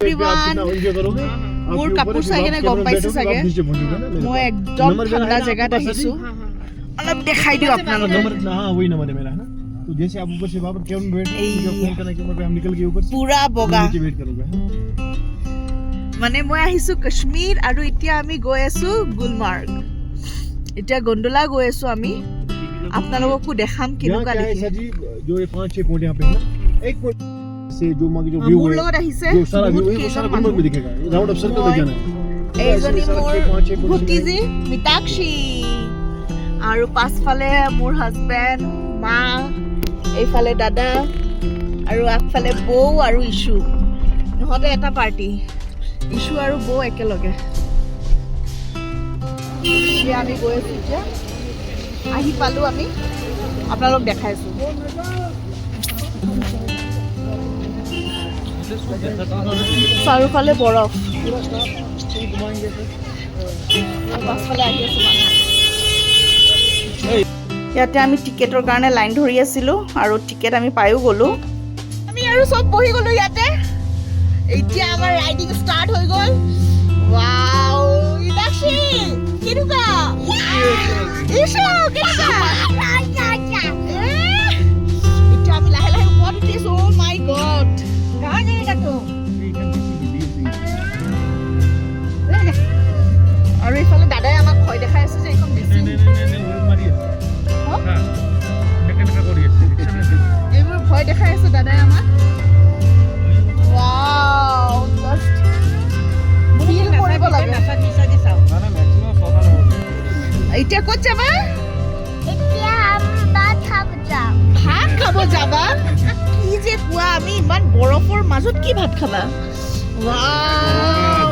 everyone মোৰ কাপোৰ চাই কেনে গম পাইছে চাগে মই একদম ঠাণ্ডা জেগাত আহিছো অলপ দেখাই দিও আপোনালোকক हां वही नंबर है मेरा है ना तो जैसे आप ऊपर से वहां पर केवन वेट फोन करने के ऊपर हम निकल के ऊपर पूरा बगा नीचे वेट करूंगा মানে মই আহিছো কাশ্মীৰ আৰু এতিয়া আমি গৈ আছো গুলমাৰ্গ এতিয়া গন্ডোলা গৈ আছো আমি আপোনালোককো দেখাম কেনেকুৱা দেখি सर जी जो ये 5-6 पॉइंट यहां पे है ना एक पॉइंट से जो मांगे जो व्यू है जो सारा व्यू है वो सारा गुलमर्ग में दिखेगा राउंड ऑफ सर्कल में जाना है এইজনী মোৰ ভতিজী মিতাক্ষী আৰু পাছফালে মোৰ হাজবেণ্ড মা এইফালে দাদা আৰু আগফালে বৌ আৰু ইছু ইহঁতে এটা পাৰ্টি ইছু আৰু বৌ একেলগে এতিয়া আমি গৈ আছো এতিয়া আহি পালো আমি আপোনালোক দেখাইছো চাৰিওফালে বৰফ ইয়াতে আমি টিকেটৰ কাৰণে লাইন ধৰি আছিলো আৰু টিকেট আমি পায়ো গলো আমি আৰু সব বহি গলো ইয়াতে এতিয়া আমাৰ ৰাইডিং ষ্টাৰ্ট হৈ গল ওয়াও ইদাশি কেনেকুৱা ইশু কেনেকুৱা এতিয়া আমি লাহে লাহে ওপৰত উঠিছো ও মাই গড কাহা যায়গা তো আৰু এইফালে দাদাই আমাক ভয় দেখাই আছে যে এখন বেছি এইবোৰ ভয় দেখাই আছে দাদাই আমাক ওয়াও জাস্ট ফিল কৰিব লাগে এতিয়া ক'ত যাবা এতিয়া আমি ভাত খাব যাবা কি যে কোৱা আমি ইমান বৰফৰ মাজত কি ভাত খাবা ওয়াও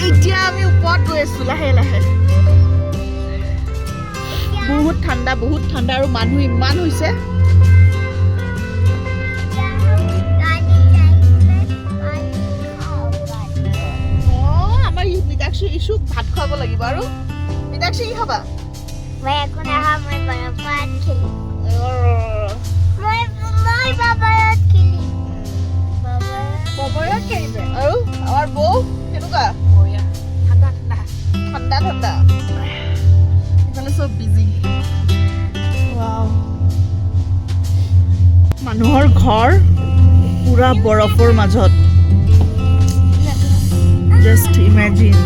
এতিয়া আমি ওপৰত গৈ আছো লাহে লাহে বহুত ঠাণ্ডা আৰু মানুহ ইমান হৈছে আমাৰ মিতাক্ষী ইছুক ভাত খুৱাব লাগিব আৰু মিতাক্ষী কি খাবা মই এখন মই বৰফত খেলিম মই বাবাত খেলিম ববৰত খেলিবে আৰু আমাৰ বৌ কেনেকুৱা ঠাণ্ডা ইফালে চব বিজি মানুহৰ ঘৰ পুৰা বৰফৰ মাজত জাষ্ট ইমেজিন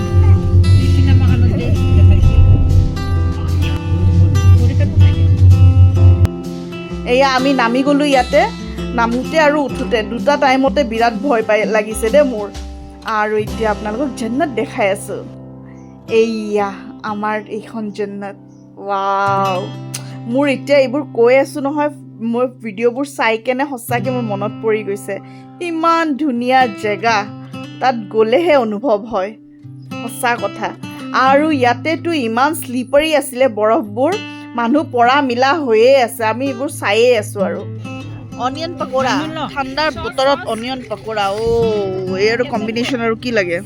এয়া আমি নামি গলো ইয়াতে নামোতে আৰু উঠোতে দুটা টাইমতে বিৰাট ভয় লাগিছে দেই মোৰ আৰু এতিয়া আপোনালোকক জান্নাত দেখাই আছো এইয়া আমাৰ এইখন জান্নাত ওয়াও মোৰ এতিয়া এইবোৰ কৈ আছো নহয় মই ভিডিঅ'বোৰ চাই কেনে সঁচাকৈ মোৰ মনত পৰি গৈছে ইমান ধুনীয়া জেগা তাত গ'লেহে অনুভৱ হয় সঁচা কথা আৰু ইয়াতেতো ইমান শ্লিপাৰী আছিলে বৰফবোৰ মানুহ পৰা মিলা হৈয়ে আছে আমি এইবোৰ চায়ে আছো আৰু অনিয়ন পকোৰা ঠাণ্ডাৰ বতৰত অনিয়ন পকোৰা এই আৰু কম্বিনেশ্যন আৰু কি লাগে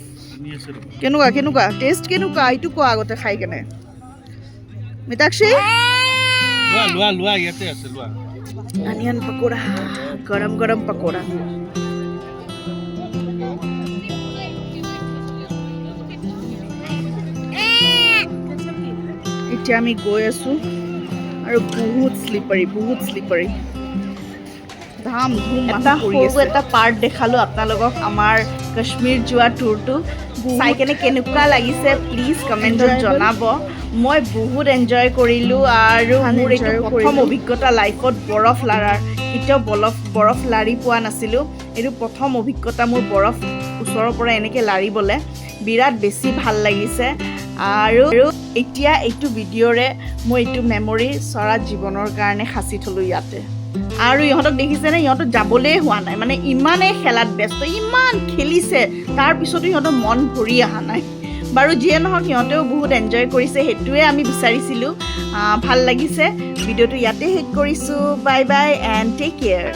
কেনেকুৱা টেষ্ট কেনেকুৱা এইটো কোৱা আগতে খাই কেনে মিতাক্ষী লোৱা ইয়াতে আছে লোৱা অনিয়ন পকোৰা গৰম পকোৰা এতিয়া আমি গৈ আছো আৰু বহুত শ্লিপাৰী ধাম ধুম এটা পাৰ্ট দেখালো আপোনালোকক আমাৰ কাশ্মীৰ যোৱা টুৰটো চাই কেনে কেনেকুৱা লাগিছে প্লিজ কমেণ্টত জনাব মই বহুত এনজয় কৰিলোঁ আৰু মোৰ এইটো প্ৰথম অভিজ্ঞতা লাইফত বৰফ লাৰাৰ কেতিয়াও বৰফ লাৰি পোৱা নাছিলোঁ এইটো প্ৰথম অভিজ্ঞতা মোৰ বৰফ ওচৰৰ পৰা এনেকৈ লাৰিবলৈ বিৰাট বেছি ভাল লাগিছে আৰু এতিয়া এইটো ভিডিঅ'ৰে মই এইটো মেমৰি চৰা জীৱনৰ কাৰণে সাঁচি থলোঁ ইয়াতে আৰু ইহঁতক দেখিছেনে ইহঁতক যাবলৈ হোৱা নাই মানে ইমানেই খেলাত ব্যস্ত ইমান খেলিছে তাৰপিছতো ইহঁতৰ মন ভৰি অহা নাই বাৰু যিয়ে নহওক সিহঁতেও বহুত এনজয় কৰিছে সেইটোৱে আমি বিচাৰিছিলোঁ ভাল লাগিছে ভিডিঅ'টো ইয়াতে শেষ কৰিছোঁ bye bye and take care